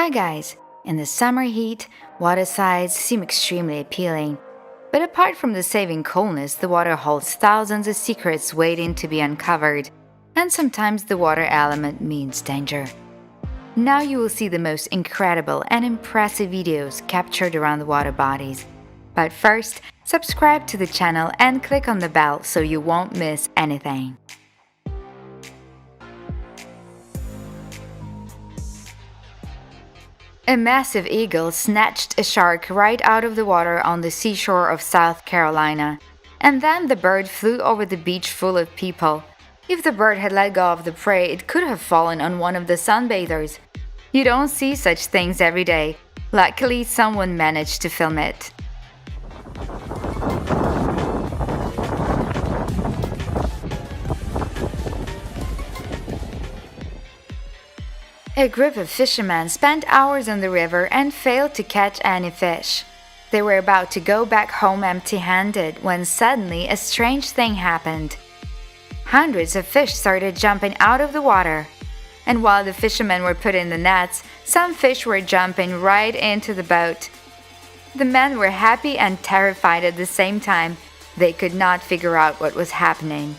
Hi guys! In the summer heat, water sides seem extremely appealing. But apart from the saving coolness, the water holds thousands of secrets waiting to be uncovered, and sometimes the water element means danger. Now you will see the most incredible and impressive videos captured around the water bodies. But first, subscribe to the channel and click on the bell so you won't miss anything. A massive eagle snatched a shark right out of the water on the seashore of South Carolina. And then the bird flew over the beach full of people. If the bird had let go of the prey, it could have fallen on one of the sunbathers. You don't see such things every day. Luckily, someone managed to film it. A group of fishermen spent hours on the river and failed to catch any fish. They were about to go back home empty-handed when suddenly a strange thing happened. Hundreds of fish started jumping out of the water. And while the fishermen were putting the nets, some fish were jumping right into the boat. The men were happy and terrified at the same time. They could not figure out what was happening.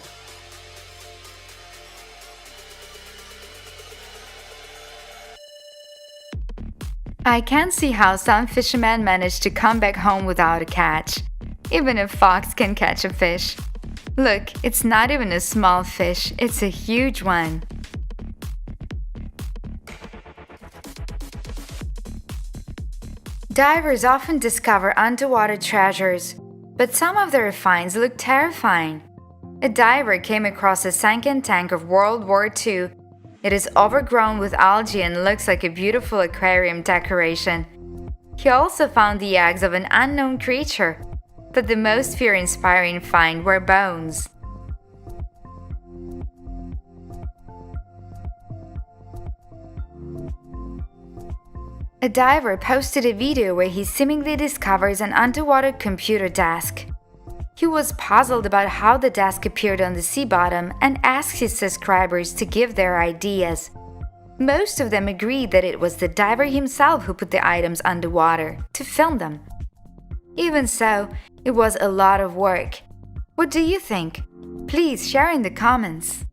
I can see how some fishermen managed to come back home without a catch. Even a fox can catch a fish. Look, it's not even a small fish, it's a huge one. Divers often discover underwater treasures, but some of their finds look terrifying. A diver came across a sunken tank of World War II. It is overgrown with algae and looks like a beautiful aquarium decoration. He also found the eggs of an unknown creature, but the most fear-inspiring find were bones. A diver posted a video where he seemingly discovers an underwater computer desk. He was puzzled about how the desk appeared on the sea bottom and asked his subscribers to give their ideas. Most of them agreed that it was the diver himself who put the items underwater to film them. Even so, it was a lot of work. What do you think? Please share in the comments.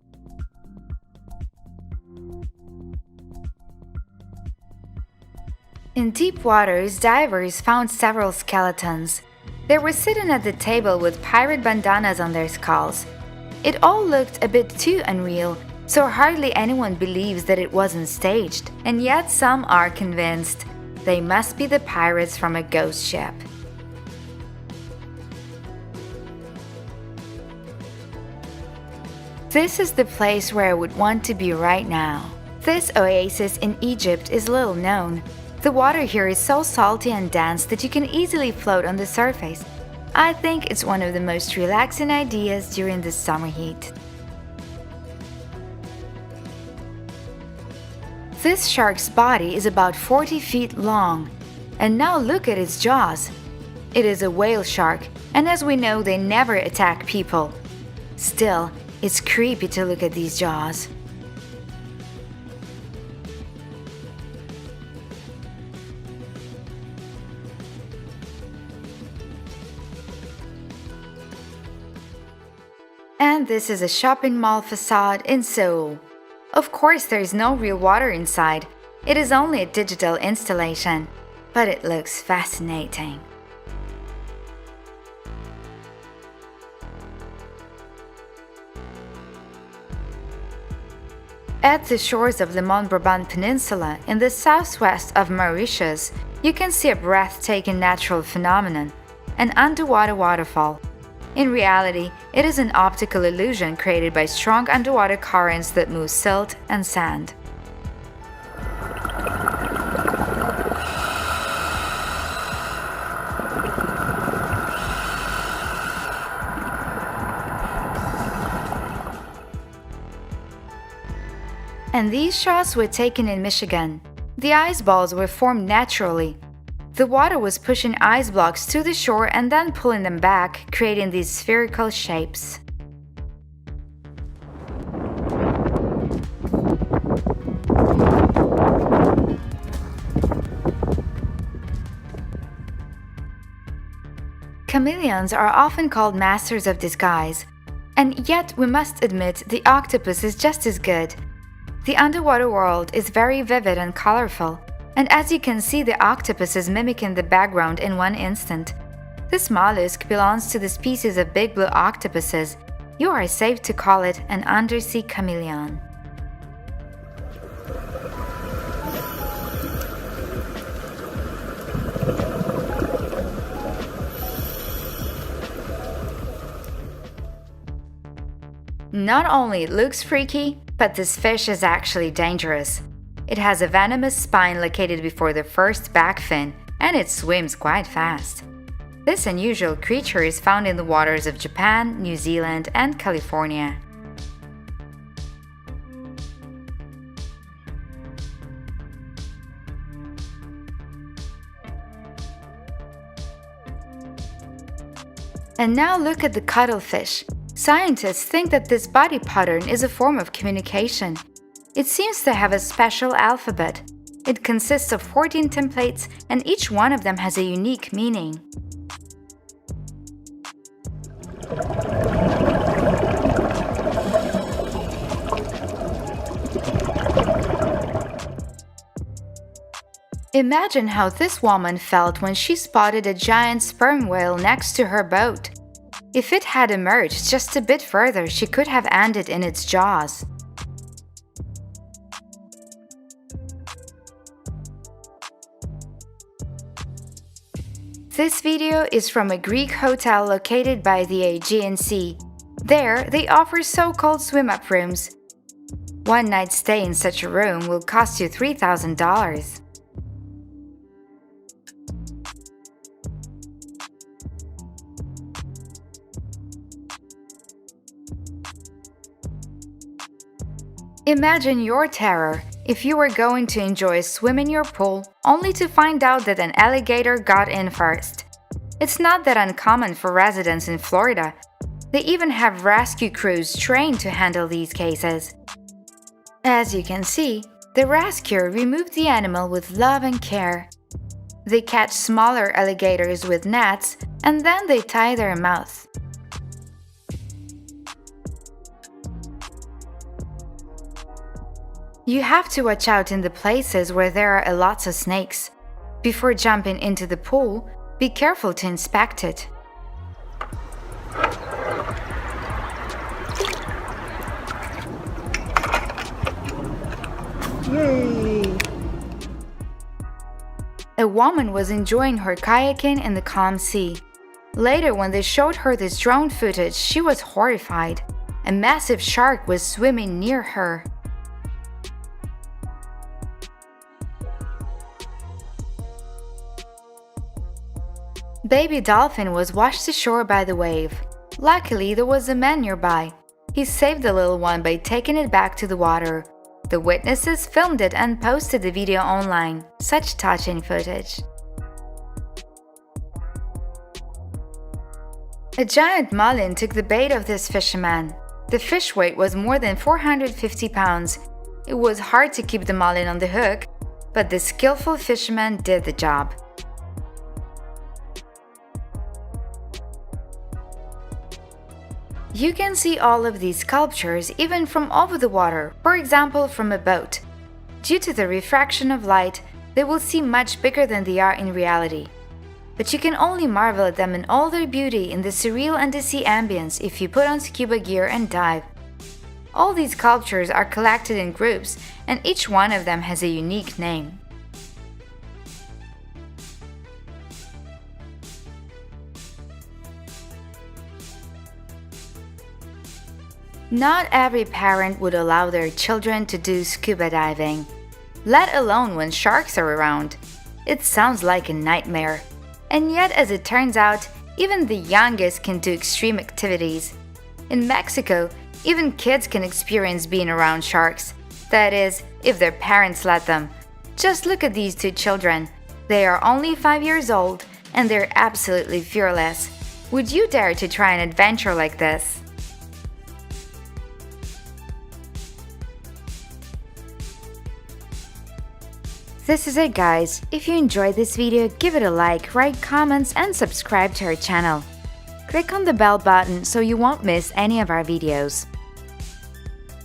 In deep waters, divers found several skeletons. They were sitting at the table with pirate bandanas on their skulls. It all looked a bit too unreal, so hardly anyone believes that it wasn't staged, and yet some are convinced. They must be the pirates from a ghost ship. This is the place where I would want to be right now. This oasis in Egypt is little known. The water here is so salty and dense that you can easily float on the surface. I think it's one of the most relaxing ideas during the summer heat. This shark's body is about 40 feet long. And now look at its jaws. It is a whale shark, and as we know, they never attack people. Still, it's creepy to look at these jaws. And this is a shopping mall facade in Seoul. Of course, there is no real water inside. It is only a digital installation, but it looks fascinating. At the shores of the Mont Brabant Peninsula in the southwest of Mauritius, you can see a breathtaking natural phenomenon, an underwater waterfall. In reality, it is an optical illusion created by strong underwater currents that move silt and sand. And these shots were taken in Michigan. The ice balls were formed naturally. The water was pushing ice blocks to the shore and then pulling them back, creating these spherical shapes. Chameleons are often called masters of disguise, and yet we must admit the octopus is just as good. The underwater world is very vivid and colorful, and as you can see, the octopus is mimicking the background in one instant. This mollusk belongs to the species of big blue octopuses. You are safe to call it an undersea chameleon. Not only it looks freaky, but this fish is actually dangerous. It has a venomous spine located before the first back fin, and it swims quite fast. This unusual creature is found in the waters of Japan, New Zealand, and California. And now look at the cuttlefish. Scientists think that this body pattern is a form of communication. It seems to have a special alphabet. It consists of 14 templates, and each one of them has a unique meaning. Imagine how this woman felt when she spotted a giant sperm whale next to her boat. If it had emerged just a bit further, she could have ended in its jaws. This video is from a Greek hotel located by the Aegean Sea. There, they offer so-called swim-up rooms. One night stay in such a room will cost you $3,000. Imagine your terror if you were going to enjoy a swim in your pool only to find out that an alligator got in first. It's not that uncommon for residents in Florida. They even have rescue crews trained to handle these cases. As you can see, the rescuer removed the animal with love and care. They catch smaller alligators with nets and then they tie their mouth. You have to watch out in the places where there are lots of snakes. Before jumping into the pool, be careful to inspect it. Yay! A woman was enjoying her kayaking in the calm sea. Later, when they showed her this drone footage, she was horrified. A massive shark was swimming near her. Baby dolphin was washed ashore by the wave. Luckily, there was a man nearby. He saved the little one by taking it back to the water. The witnesses filmed it and posted the video online. Such touching footage. A giant marlin took the bait of this fisherman. The fish weight was more than 450 pounds. It was hard to keep the marlin on the hook, but the skillful fisherman did the job. You can see all of these sculptures even from over the water, for example from a boat. Due to the refraction of light, they will seem much bigger than they are in reality. But you can only marvel at them in all their beauty in the surreal undersea ambience if you put on scuba gear and dive. All these sculptures are collected in groups, and each one of them has a unique name. Not every parent would allow their children to do scuba diving, let alone when sharks are around. It sounds like a nightmare. And yet, as it turns out, even the youngest can do extreme activities. In Mexico, even kids can experience being around sharks. That is, if their parents let them. Just look at these two children. They are only 5 years old, and they're absolutely fearless. Would you dare to try an adventure like this? This is it, guys. If you enjoyed this video, give it a like, write comments, and subscribe to our channel. Click on the bell button so you won't miss any of our videos.